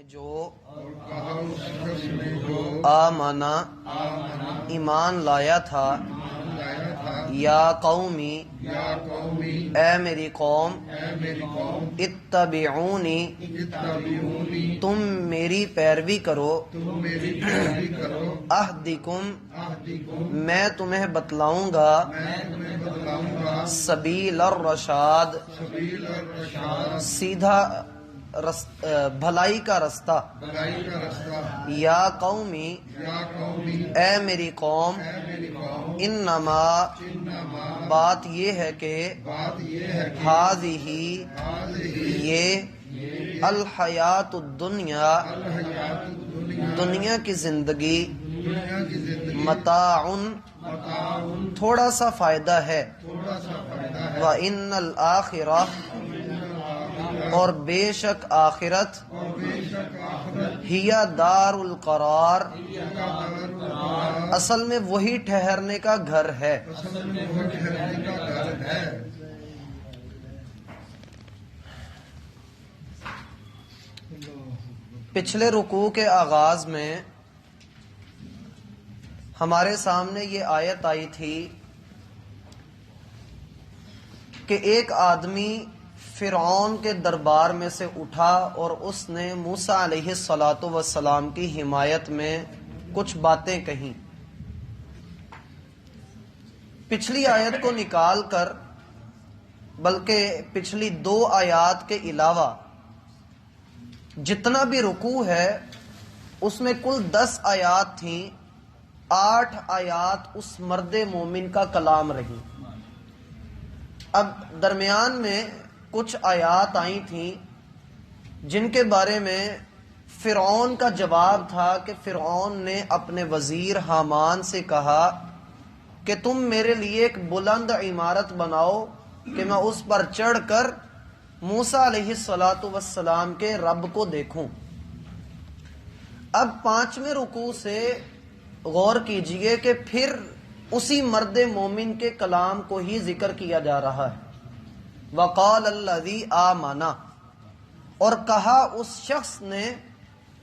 نے جو آمنا ایمان لایا تھا یا قومی اے میری قوم اتبعونی تم میری پیروی کرو اہدکم میں تمہیں بتلاؤں گا سبیل الرشاد سیدھا بھلائی کا رستہ یا قومی اے میری قوم انما بات یہ ہے کہ ہذہ یہ الحیات الدنیا دنیا کی زندگی متاع تھوڑا سا فائدہ ہے وَإِنَّ الْآخِرَةَ اور بے شک آخرت ہیا دار القرار اصل میں وہی ٹھہرنے کا گھر ہے۔ پچھلے رکوع کے آغاز میں ہمارے سامنے یہ آیت آئی تھی کہ ایک آدمی فرعون کے دربار میں سے اٹھا اور اس نے موسیٰ علیہ السلام کی حمایت میں کچھ باتیں کہیں۔ پچھلی آیت کو نکال کر بلکہ پچھلی 2 آیات کے علاوہ جتنا بھی رکوع ہے اس میں کل 10 آیات تھیں، 8 آیات اس مرد مومن کا کلام رہی۔ اب درمیان میں کچھ آیات آئی تھیں جن کے بارے میں فرعون کا جواب تھا کہ فرعون نے اپنے وزیر حامان سے کہا کہ تم میرے لیے ایک بلند عمارت بناؤ کہ میں اس پر چڑھ کر موسیٰ علیہ السلام کے رب کو دیکھوں۔ اب 5ویں رکوع سے غور کیجئے کہ پھر اسی مرد مومن کے کلام کو ہی ذکر کیا جا رہا ہے۔ وقال الذی آمنا اور کہا اس شخص نے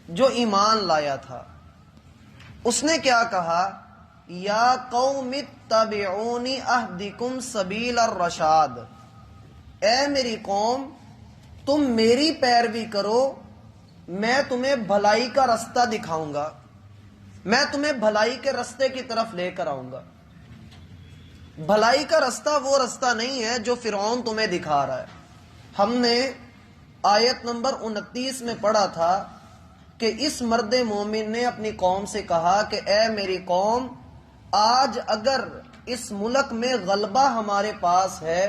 جو ایمان لایا تھا، اس نے کیا کہا؟ یا قوم اتبعونی اہدکم سبیل الرشاد اے میری قوم تم میری پیروی کرو، میں تمہیں بھلائی کا رستہ دکھاؤں گا، میں تمہیں بھلائی کے رستے کی طرف لے کر آؤں گا۔ بھلائی کا رستہ وہ رستہ نہیں ہے جو فرعون تمہیں دکھا رہا ہے۔ ہم نے آیت نمبر 29 میں پڑھا تھا کہ اس مرد مومن نے اپنی قوم سے کہا کہ اے میری قوم آج اگر اس ملک میں غلبہ ہمارے پاس ہے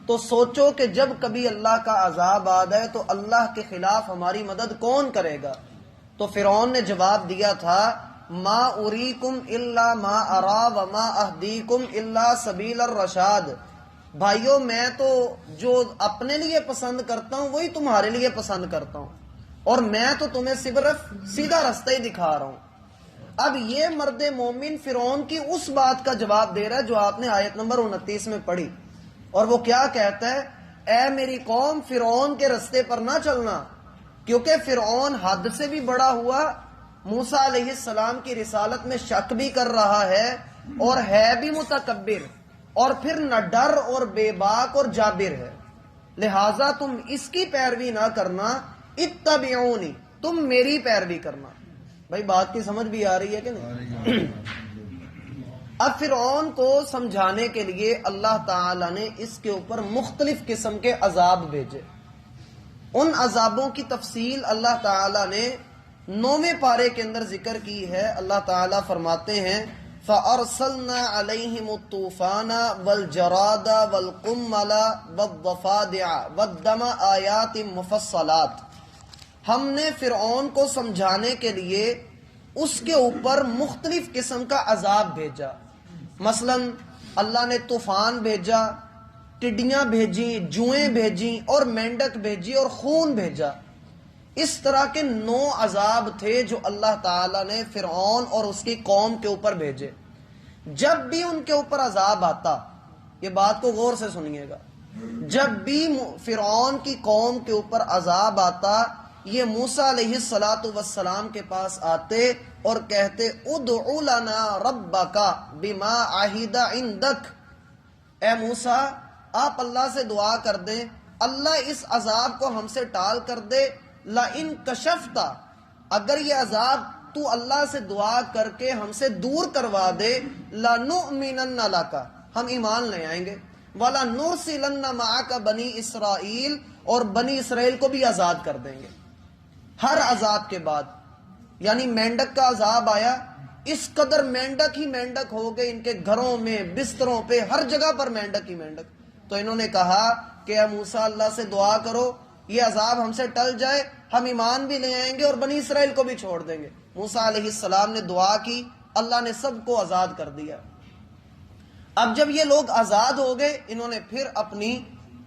تو سوچو کہ جب کبھی اللہ کا عذاب آ جائے تو اللہ کے خلاف ہماری مدد کون کرے گا؟ تو فرعون نے جواب دیا تھا ما اریکم الا ما ارا وما اہدیکم الا سبیل الرشاد، بھائیو میں تو جو اپنے لیے پسند کرتا ہوں وہی تمہارے لیے پسند کرتا ہوں، اور میں تو تمہیں صرف سیدھا رستہ ہی دکھا رہا ہوں۔ اب یہ مرد مومن فرعون کی اس بات کا جواب دے رہا ہے جو آپ نے آیت نمبر 29 میں پڑھی، اور وہ کیا کہتا ہے؟ اے میری قوم فرعون کے رستے پر نہ چلنا، کیونکہ فرعون حد سے بھی بڑا ہوا، موسیٰ علیہ السلام کی رسالت میں شک بھی کر رہا ہے اور ہے بھی متکبر، اور پھر نہ ڈر اور بے باک اور جابر ہے، لہٰذا تم اس کی پیروی نہ کرنا، اتبعونی تم میری پیروی کرنا۔ بھائی بات کی سمجھ بھی آ رہی ہے کہ نہیں؟ اب فرعون کو سمجھانے کے لیے اللہ تعالی نے اس کے اوپر مختلف قسم کے عذاب بھیجے۔ ان عذابوں کی تفصیل اللہ تعالی نے 9ویں پارے کے اندر ذکر کی ہے۔ اللہ تعالیٰ فرماتے ہیں فَأَرْسَلْنَا عَلَيْهِمُ الطُّوفَانَ وَالْجَرَادَ وَالْقُمَّلَ وَالضَّفَادِعَ وَالدَّمَ آیَاتٍ مُفَصَّلَاتٍ، ہم نے فرعون کو سمجھانے کے لیے اس کے اوپر مختلف قسم کا عذاب بھیجا۔ مثلا اللہ نے طوفان بھیجا، ٹڈیاں بھیجیں، جوئیں بھیجیں اور مینڈک بھیجی اور خون بھیجا۔ اس طرح کے 9 عذاب تھے جو اللہ تعالیٰ نے فرعون اور اس کی قوم کے اوپر بھیجے۔ جب بھی ان کے اوپر عذاب آتا، یہ بات کو غور سے سنیے گا، جب بھی فرعون کی قوم کے اوپر عذاب آتا یہ موسیٰ علیہ السلام کے پاس آتے اور کہتے ادعو لنا ربک بما عہد عندک، اے موسیٰ آپ اللہ سے دعا کر دیں اللہ اس عذاب کو ہم سے ٹال کر دے، لئن کشفت، اگر یہ عذاب تو اللہ سے دعا کر کے ہم سے دور کروا دے، لنؤمنن لک، ہم ایمان لے آئیں گے، وَلَنُرْسِلَنَّ مَعَكَ بنی اسرائیل، اور بنی اسرائیل کو بھی آزاد کر دیں گے۔ ہر عذاب کے بعد، یعنی مینڈک کا عذاب آیا، اس قدر مینڈک ہی مینڈک ہو گئے ان کے گھروں میں، بستروں پہ، ہر جگہ پر مینڈک ہی مینڈک۔ تو انہوں نے کہا کہ اے موسیٰ اللہ سے دعا کرو یہ عذاب ہم سے ٹل جائے، ہم ایمان بھی لے آئیں گے اور بنی اسرائیل کو بھی چھوڑ دیں گے۔ موسیٰ علیہ السلام نے دعا کی، اللہ نے سب کو آزاد کر دیا۔ اب جب یہ لوگ آزاد ہو گئے، انہوں نے پھر اپنی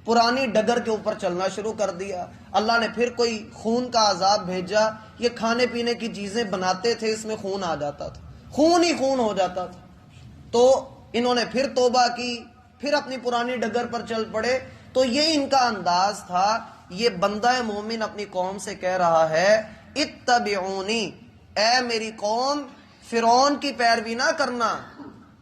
پرانی ڈگر کے اوپر چلنا شروع کر دیا۔ اللہ نے پھر کوئی خون کا عذاب بھیجا، یہ کھانے پینے کی چیزیں بناتے تھے، اس میں خون آ جاتا تھا، خون ہی خون ہو جاتا تھا۔ تو انہوں نے پھر توبہ کی، پھر اپنی پرانی ڈگر پر چل پڑے۔ تو یہ ان کا انداز تھا۔ یہ بندہ مومن اپنی قوم سے کہہ رہا ہے اتبعونی، اے میری قوم فرعون کی پیروی نہ کرنا،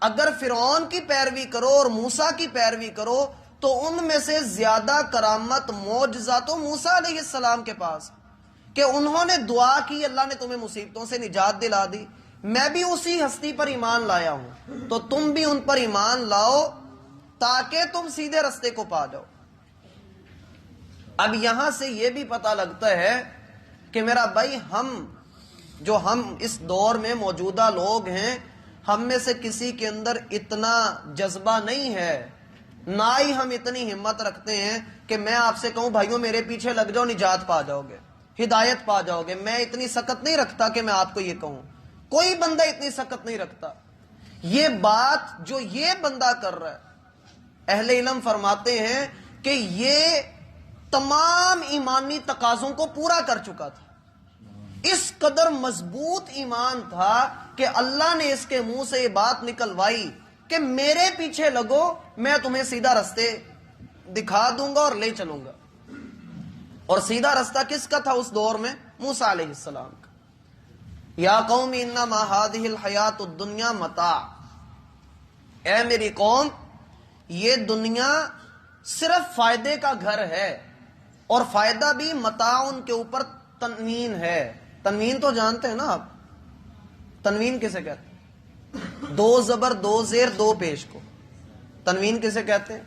اگر فرعون کی پیروی کرو اور موسیٰ کی پیروی کرو تو ان میں سے زیادہ کرامت معجزہ تو موسیٰ علیہ السلام کے پاس، کہ انہوں نے دعا کی اللہ نے تمہیں مصیبتوں سے نجات دلا دی، میں بھی اسی ہستی پر ایمان لایا ہوں، تو تم بھی ان پر ایمان لاؤ تاکہ تم سیدھے رستے کو پا جاؤ۔ اب یہاں سے یہ بھی پتہ لگتا ہے کہ میرا بھائی ہم اس دور میں موجودہ لوگ ہیں، ہم میں سے کسی کے اندر اتنا جذبہ نہیں ہے، نہ ہی ہم اتنی ہمت رکھتے ہیں کہ میں آپ سے کہوں بھائیوں میرے پیچھے لگ جاؤ نجات پا جاؤ گے، ہدایت پا جاؤ گے۔ میں اتنی سخت نہیں رکھتا کہ میں آپ کو یہ کہوں، کوئی بندہ اتنی سخت نہیں رکھتا۔ یہ بات جو یہ بندہ کر رہا ہے، اہل علم فرماتے ہیں کہ یہ تمام ایمانی تقاضوں کو پورا کر چکا تھا، اس قدر مضبوط ایمان تھا کہ اللہ نے اس کے منہ سے یہ بات نکلوائی کہ میرے پیچھے لگو میں تمہیں سیدھا رستے دکھا دوں گا اور لے چلوں گا۔ اور سیدھا رستہ کس کا تھا اس دور میں؟ موسیٰ علیہ السلام کا۔ یا قوم انما هذه الحیات الدنیا متاع، اے میری قوم یہ دنیا صرف فائدے کا گھر ہے، اور فائدہ بھی متاع کے اوپر تنوین ہے۔ تنوین تو جانتے ہیں نا آپ، تنوین کسے کہتے ہیں؟ دو زبر دو زیر دو پیش کو تنوین کسے کہتے ہیں؟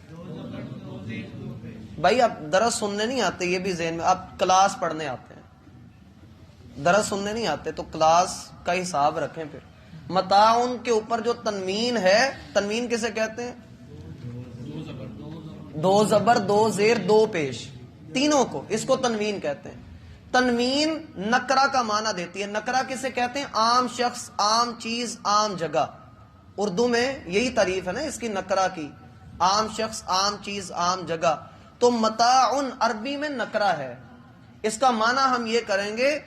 بھائی آپ درس سننے نہیں آتے، یہ بھی ذہن میں، آپ کلاس پڑھنے آتے ہیں، درس سننے نہیں آتے تو کلاس کا حساب رکھیں۔ پھر متاع کے اوپر جو تنوین ہے، تنوین کسے کہتے ہیں؟ دو زبر دو زیر دو پیش، تینوں کو اس کو تنوین کہتے ہیں۔ تنوین نکرہ کا معنی دیتی ہے۔ نکرہ کسے کہتے ہیں؟ عام شخص، عام چیز، عام جگہ۔ اردو میں یہی تعریف ہے نا اس کی، نکرہ کی، عام شخص، عام چیز، عام جگہ۔ تو متاع عربی میں نکرہ ہے، اس کا معنی ہم یہ کریں گے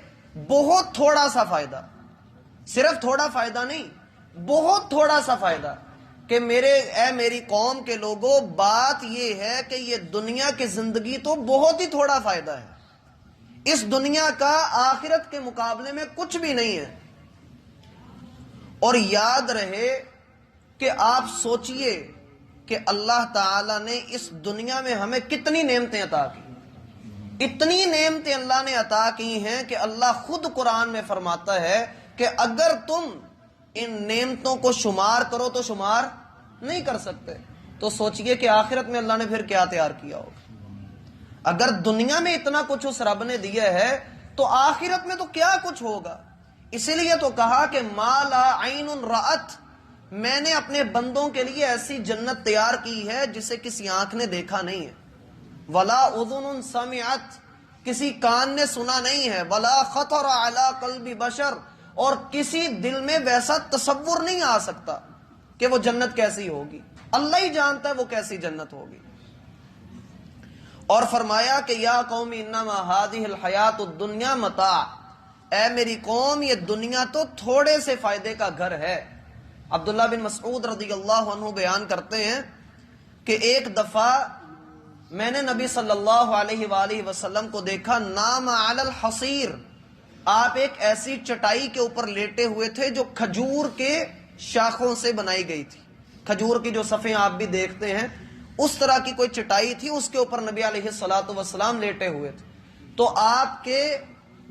بہت تھوڑا سا فائدہ، صرف تھوڑا فائدہ نہیں، بہت تھوڑا سا فائدہ، کہ میری قوم کے لوگوں بات یہ ہے کہ یہ دنیا کی زندگی تو بہت ہی تھوڑا فائدہ ہے، اس دنیا کا آخرت کے مقابلے میں کچھ بھی نہیں ہے۔ اور یاد رہے کہ آپ سوچئے کہ اللہ تعالیٰ نے اس دنیا میں ہمیں کتنی نعمتیں عطا کی، اتنی نعمتیں اللہ نے عطا کی ہیں کہ اللہ خود قرآن میں فرماتا ہے کہ اگر تم ان نعمتوں کو شمار کرو تو شمار نہیں کر سکتے۔ تو سوچئے کہ آخرت میں اللہ نے پھر کیا تیار کیا ہوگا۔ اگر دنیا میں اتنا کچھ اس رب نے دیا ہے تو آخرت میں تو کیا کچھ ہوگا۔ اسی لیے تو کہا کہ ما لا عین رأت، میں نے اپنے بندوں کے لیے ایسی جنت تیار کی ہے جسے کسی آنکھ نے دیکھا نہیں ہے، ولا اذن سمعت، کسی کان نے سنا نہیں ہے، ولا خطر علی قلب بشر، اور کسی دل میں ویسا تصور نہیں آ سکتا کہ وہ جنت کیسی ہوگی، اللہ ہی جانتا ہے وہ کیسی جنت ہوگی۔ اور فرمایا کہ یا قوم انما هذه الحیات الدنیا متاع، اے میری قوم یہ دنیا تو تھوڑے سے فائدے کا گھر ہے۔ عبداللہ بن مسعود رضی اللہ عنہ بیان کرتے ہیں کہ ایک دفعہ میں نے نبی صلی اللہ علیہ وآلہ وسلم کو دیکھا نام علی الحصیر، آپ ایک ایسی چٹائی کے اوپر لیٹے ہوئے تھے جو کھجور کے شاخوں سے بنائی گئی تھی. کھجور کی جو صفیں آپ بھی دیکھتے ہیں اس طرح کی کوئی چٹائی تھی، اس کے اوپر نبی علیہ الصلوۃ والسلام لیٹے ہوئے تھے. تو آپ کے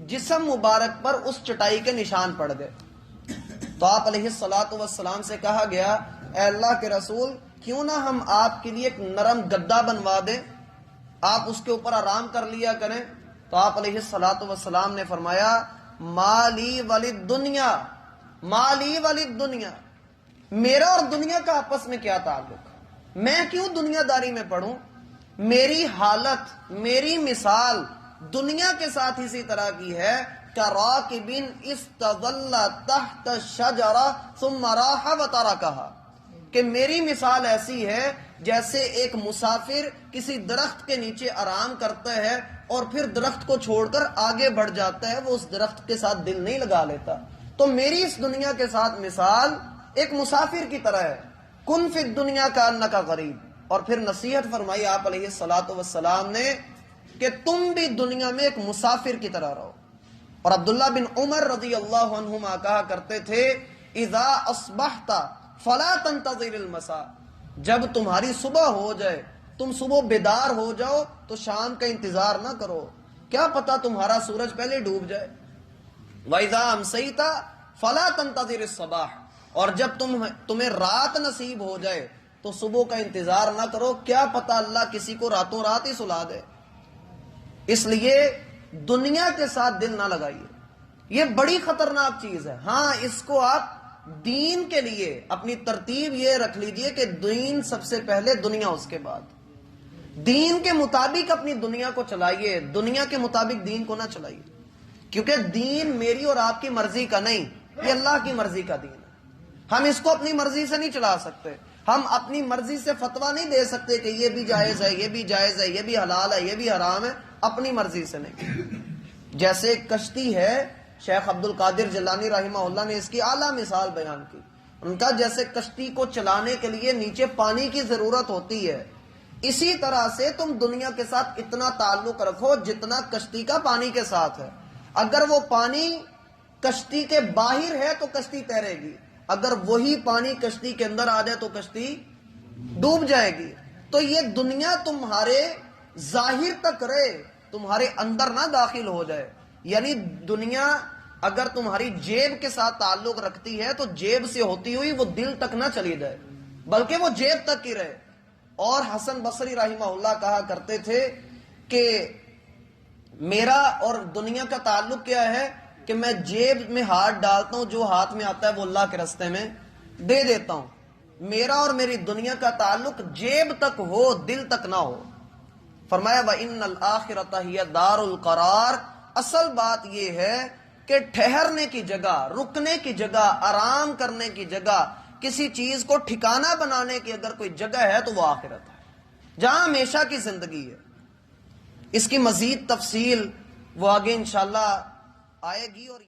جسم مبارک پر اس چٹائی کے نشان پڑ گئے. تو آپ علیہ الصلوۃ والسلام سے کہا گیا اے اللہ کے رسول کیوں نہ ہم آپ کے لیے ایک نرم گدا بنوا دیں، آپ اس کے اوپر آرام کر لیا کریں. تو آپ علیہ الصلوۃ والسلام نے فرمایا مالی ولد دنیا، مالی ولد دنیا، میرا اور دنیا کا آپس میں کیا تعلق، میں کیوں دنیا داری میں پڑھوں. میری حالت، میری مثال دنیا کے ساتھ اسی طرح کی ہے کراکب استظل تحت الشجرہ ثم راح وترکہا، کہ میری مثال ایسی ہے جیسے ایک مسافر کسی درخت کے نیچے آرام کرتا ہے اور پھر درخت کو چھوڑ کر آگے بڑھ جاتا ہے، وہ اس درخت کے ساتھ دل نہیں لگا لیتا. تو میری اس دنیا کے ساتھ مثال ایک مسافر کی طرح ہے. کن فی الدنیا کانک غریب. اور پھر نصیحت فرمائی آپ علیہ الصلوۃ والسلام نے کہ تم بھی دنیا میں ایک مسافر کی طرح رہو. اور عبداللہ بن عمر رضی اللہ عنہما کہا کرتے تھے اذا اصبحت فلا تنتظر المساء، جب تمہاری صبح ہو جائے، تم صبح بیدار ہو جاؤ تو شام کا انتظار نہ کرو، کیا پتا تمہارا سورج پہلے ڈوب جائے. وَإِذَا أَمْسَيْتَ فَلَا تَنْتَظِرِ الصَّبَاحَ، اور جب تمہیں رات نصیب ہو جائے تو صبح کا انتظار نہ کرو، کیا پتا اللہ کسی کو راتوں رات ہی سلا دے. اس لیے دنیا کے ساتھ دل نہ لگائیے، یہ بڑی خطرناک چیز ہے. ہاں اس کو آپ دین کے لیے اپنی ترتیب یہ رکھ لیجئے کہ دین سب سے پہلے، دنیا اس کے بعد. دین کے مطابق اپنی دنیا کو چلائیے، دنیا کے مطابق دین کو نہ چلائیے، کیونکہ دین میری اور آپ کی مرضی کا نہیں، یہ اللہ کی مرضی کا دین ہے. ہم اس کو اپنی مرضی سے نہیں چلا سکتے، ہم اپنی مرضی سے فتویٰ نہیں دے سکتے کہ یہ بھی جائز ہے، یہ بھی جائز ہے، یہ بھی حلال ہے، یہ بھی حرام ہے، اپنی مرضی سے نہیں. جیسے ایک کشتی ہے، شیخ عبد القادر جیلانی رحمہ اللہ نے اس کی اعلیٰ مثال بیان کی. ان کا جیسے کشتی کو چلانے کے لیے نیچے پانی کی ضرورت ہوتی ہے، اسی طرح سے تم دنیا کے ساتھ اتنا تعلق رکھو جتنا کشتی کا پانی کے ساتھ ہے. اگر وہ پانی کشتی کے باہر ہے تو کشتی تیرے گی، اگر وہی پانی کشتی کے اندر آ جائے تو کشتی ڈوب جائے گی. تو یہ دنیا تمہارے ظاہر تک رہے، تمہارے اندر نہ داخل ہو جائے. یعنی دنیا اگر تمہاری جیب کے ساتھ تعلق رکھتی ہے تو جیب سے ہوتی ہوئی وہ دل تک نہ چلی جائے، بلکہ وہ جیب تک ہی رہے. اور حسن بصری رحمہ اللہ کہا کرتے تھے کہ میرا اور دنیا کا تعلق کیا ہے کہ میں جیب میں ہاتھ ڈالتا ہوں، جو ہاتھ میں آتا ہے وہ اللہ کے راستے میں دے دیتا ہوں. میرا اور میری دنیا کا تعلق جیب تک ہو، دل تک نہ ہو. فرمایا وَإِنَّ الْآخِرَةَ هِيَ دَارُ الْقَرَارِ، اصل بات یہ ہے کہ ٹھہرنے کی جگہ، رکنے کی جگہ، آرام کرنے کی جگہ، کسی چیز کو ٹھکانہ بنانے کی اگر کوئی جگہ ہے تو وہ آخرت ہے، جہاں ہمیشہ کی زندگی ہے. اس کی مزید تفصیل وہ آگے انشاءاللہ آئے گی. اور